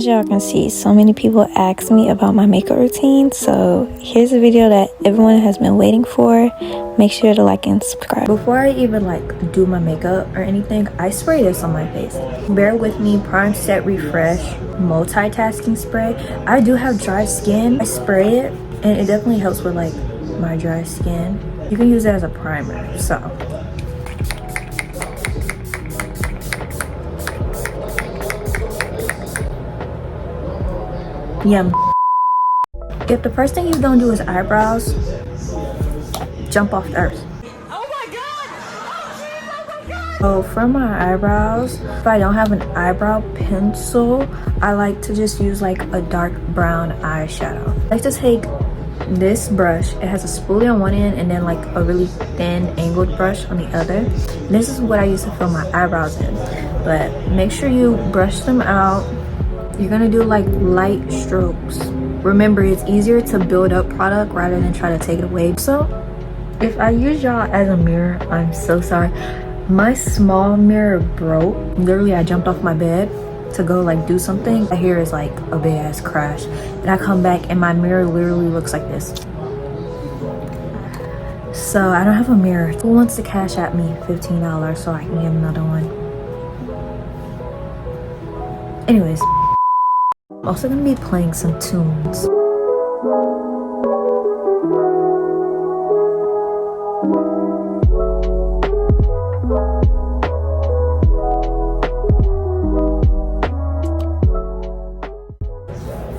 As y'all can see, so many people ask me about my makeup routine, so here's a video that everyone has been waiting for. Make sure to like and subscribe. Before I even do my makeup or anything, I spray this on my face. Bear with me. Prime, set, refresh, multitasking spray. I do have dry skin. I spray it and it definitely helps with my dry skin. You can use it as a primer. So yum. If the first thing you don't do is eyebrows, jump off the earth. Oh my god! Oh my god! So for my eyebrows, if I don't have an eyebrow pencil, I like to just use a dark brown eyeshadow. I like to take this brush. It has a spoolie on one end and then a really thin angled brush on the other. This is what I use to fill my eyebrows in. But make sure you brush them out. You're gonna do light strokes. Remember, it's easier to build up product rather than try to take it away. So if I use y'all as a mirror, I'm so sorry. My small mirror broke. Literally, I jumped off my bed to go do something. My hair is a big ass crash, and I come back and my mirror literally looks like this. So I don't have a mirror. Who wants to cash at me $15 so I can get another one? Anyways, I'm also gonna be playing some tunes.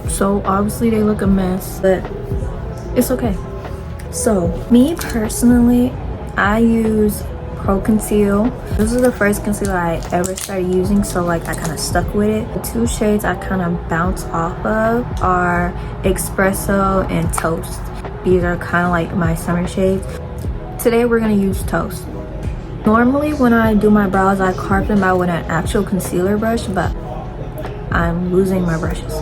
So obviously they look a mess, but it's okay. So me personally, I use ProConcealer. This is the first concealer I ever started using, so I kind of stuck with it. The two shades I kind of bounce off of are Espresso and Toast. These are kind of my summer shades. Today we're gonna use Toast. Normally when I do my brows, I carve them out with an actual concealer brush, but I'm losing my brushes.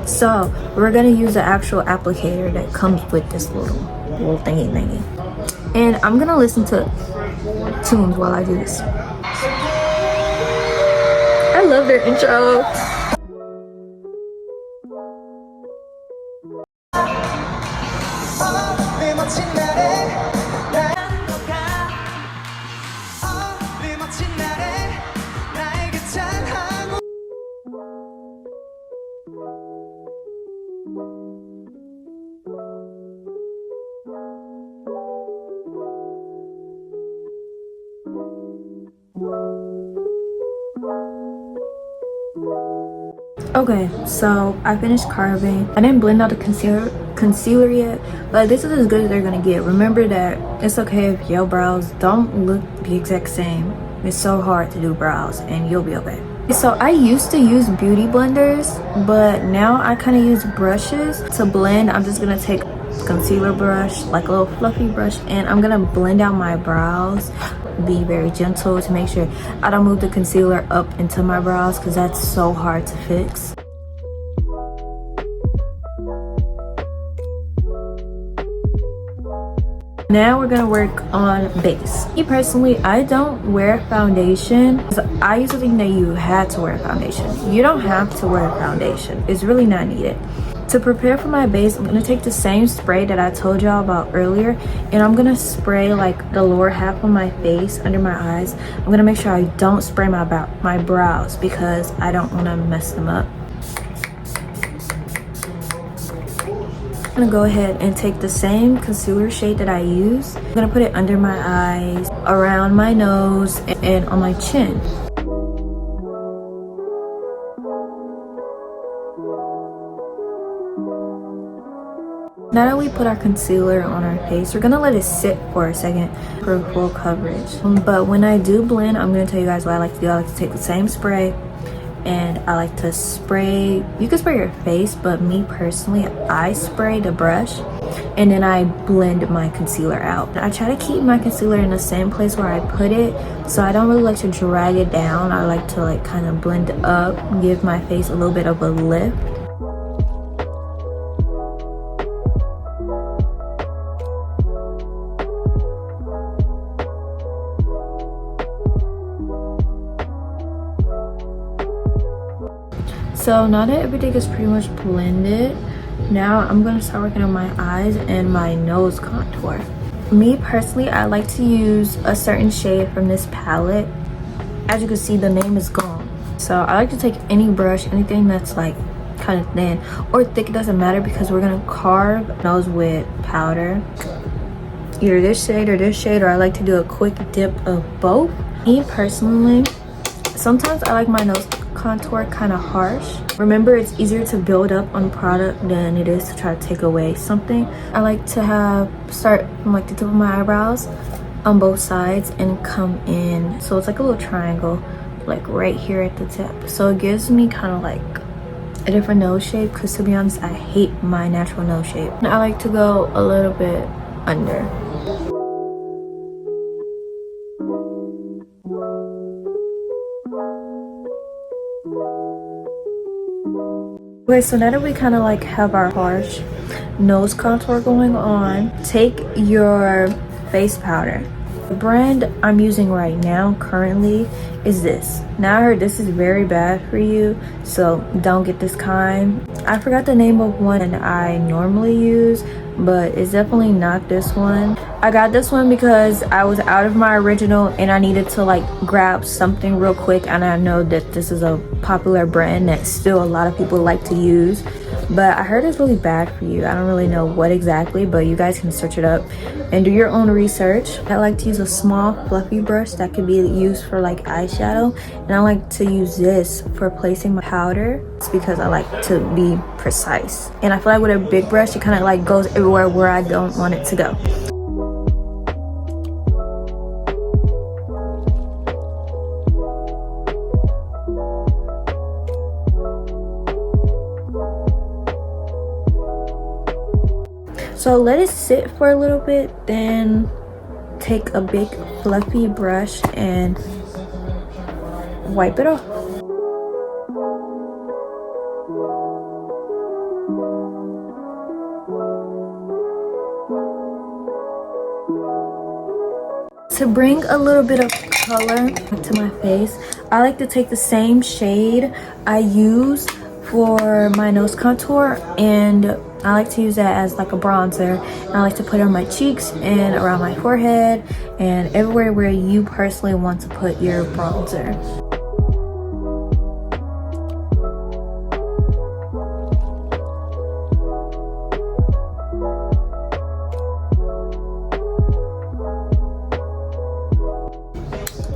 So we're gonna use the actual applicator that comes with this little thingy. And I'm gonna listen to tunes while I do this. I love their intro. Okay, so I finished carving. I didn't blend out the concealer yet, but this is as good as they're gonna get. Remember that it's okay if your brows don't look the exact same. It's so hard to do brows and you'll be okay. So I used to use beauty blenders, but now I kind of use brushes to blend. I'm just gonna take a concealer brush, a little fluffy brush, and I'm gonna blend out my brows. Be very gentle to make sure I don't move the concealer up into my brows because that's so hard to fix. Now we're gonna work on base. Me personally, I don't wear foundation. I used to think that you had to wear foundation. You don't have to wear foundation. It's really not needed. To prepare for my base, I'm gonna take the same spray that I told y'all about earlier, and I'm gonna spray the lower half of my face under my eyes. I'm gonna make sure I don't spray my brows because I don't want to mess them up. I'm gonna go ahead and take the same concealer shade that I use. I'm gonna put it under my eyes, around my nose, and on my chin. Now that we put our concealer on our face, we're gonna let it sit for a second for full coverage. But when I do blend, I'm gonna tell you guys what I like to do. I like to take the same spray, and I like to spray, you can spray your face, but me personally, I spray the brush and then I blend my concealer out. I try to keep my concealer in the same place where I put it, so I don't really like to drag it down. I like to kind of blend up, give my face a little bit of a lift. So now that everything is pretty much blended, now I'm gonna start working on my eyes and my nose contour. Me personally, I like to use a certain shade from this palette. As you can see, the name is gone. So I like to take any brush, anything that's like kind of thin or thick, it doesn't matter, because we're gonna carve nose with powder. Either this shade or this shade, or I like to do a quick dip of both. Me personally, sometimes I like my nose contour kind of harsh. Remember, it's easier to build up on product than it is to try to take away something. I like to start from like the tip of my eyebrows on both sides and come in, so it's like a little triangle, like right here at the tip. So it gives me kind of like a different nose shape, because to be honest, I hate my natural nose shape. I like to go a little bit under. Okay, so now that we kind of like have our harsh nose contour going on, take your face powder. The brand I'm using right now currently is this. Now I heard this is very bad for you, so don't get this kind. I forgot the name of one that I normally use, but it's definitely not this one. I got this one because I was out of my original and I needed to like grab something real quick, and I know that this is a popular brand that still a lot of people like to use, but I heard it's really bad for you. I don't really know what exactly, but you guys can search it up and do your own research. I like to use a small fluffy brush that could be used for like eyeshadow, and I like to use this for placing my powder. It's because I like to be precise, and I feel like with a big brush it kind of like goes everywhere where I don't want it to go. So let it sit for a little bit, then take a big fluffy brush and wipe it off. To bring a little bit of color to my face, I like to take the same shade I use for my nose contour, and I like to use that as like a bronzer. And I like to put it on my cheeks and around my forehead and everywhere where you personally want to put your bronzer.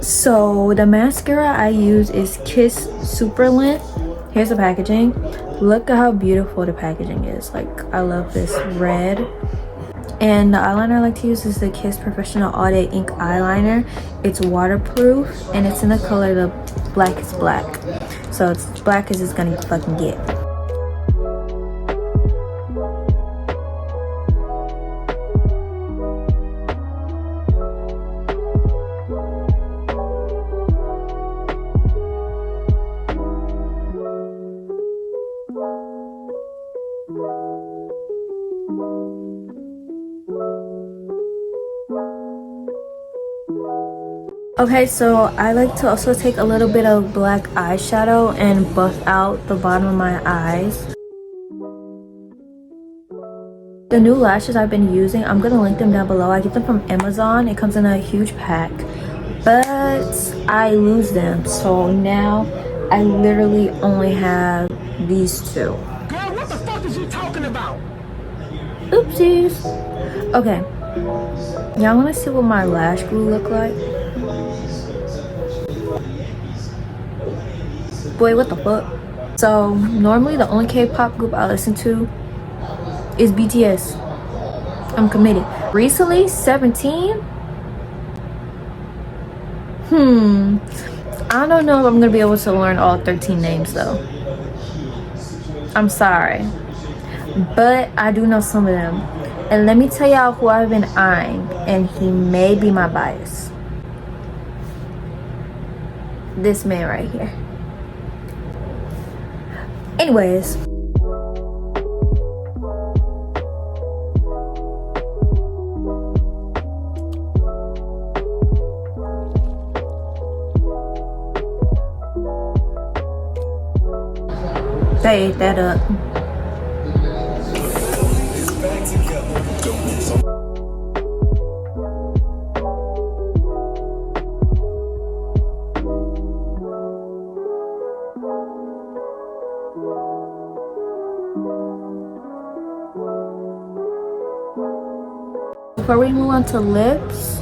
So the mascara I use is Kiss Super Lint. Here's the packaging. Look at how beautiful the packaging is. Like, I love this red. And the eyeliner I like to use is the Kiss Professional All Day Ink Eyeliner. It's waterproof and it's in the color the black is black. So it's as black as it's gonna fucking get. Okay, so I like to also take a little bit of black eyeshadow and buff out the bottom of my eyes. The new lashes I've been using, I'm gonna link them down below. I get them from Amazon. It comes in a huge pack, but I lose them. So now I literally only have these two. Girl, what the fuck is you talking about? Oopsies. Okay, y'all wanna see what my lash glue look like? Boy, what the fuck? So normally the only K-pop group I listen to is BTS. I'm committed. Recently, 17. I don't know if I'm gonna be able to learn all 13 names though. I'm sorry, but I do know some of them. And let me tell y'all who I've been eyeing, and he may be my bias. This man right here. Anyways, They ate that up. Before we move on to lips,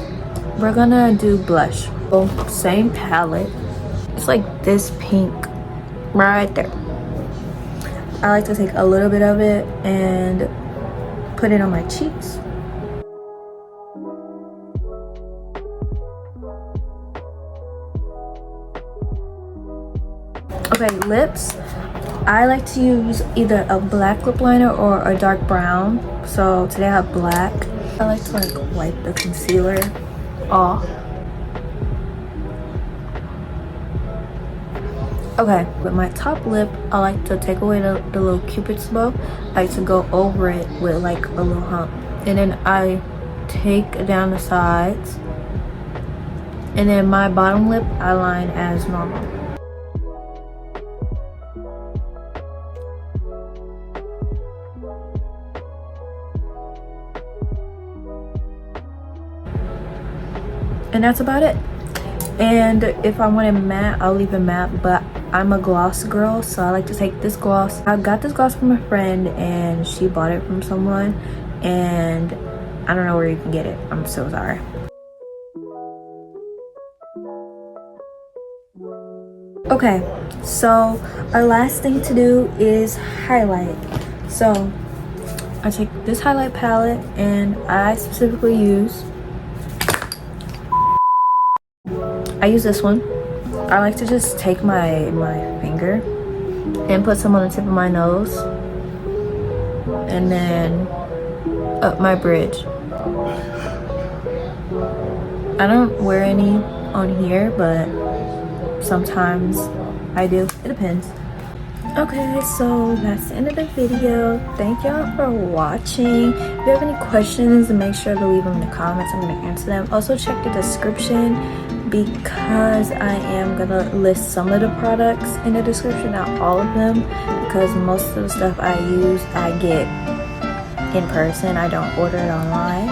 we're gonna do blush. So, same palette. It's like this pink right there. I like to take a little bit of it and put it on my cheeks. Okay, lips. I like to use either a black lip liner or a dark brown. So today I have black. I like to like wipe the concealer off. Okay, with my top lip, I like to take away the little cupid's bow. I like to go over it with like a little hump. And then I take down the sides. And then my bottom lip, I line as normal. And that's about it. And if I want it matte, I'll leave it matte, but I'm a gloss girl, so I like to take this gloss. I got this gloss from a friend and she bought it from someone, and I don't know where you can get it. I'm so sorry. Okay, so our last thing to do is highlight. So I take this highlight palette, and I specifically use this one. I like to just take my finger and put some on the tip of my nose and then up my bridge. I don't wear any on here, but sometimes I do. It depends. Okay, so that's the end of the video. Thank y'all for watching. If you have any questions, make sure to leave them in the comments. I'm going to answer them. Also check the description, because I am gonna list some of the products in the description, not all of them, because most of the stuff I use I get in person. I don't order it online.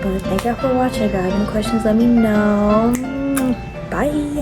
But thank y'all for watching. If you have any questions, let me know. Bye.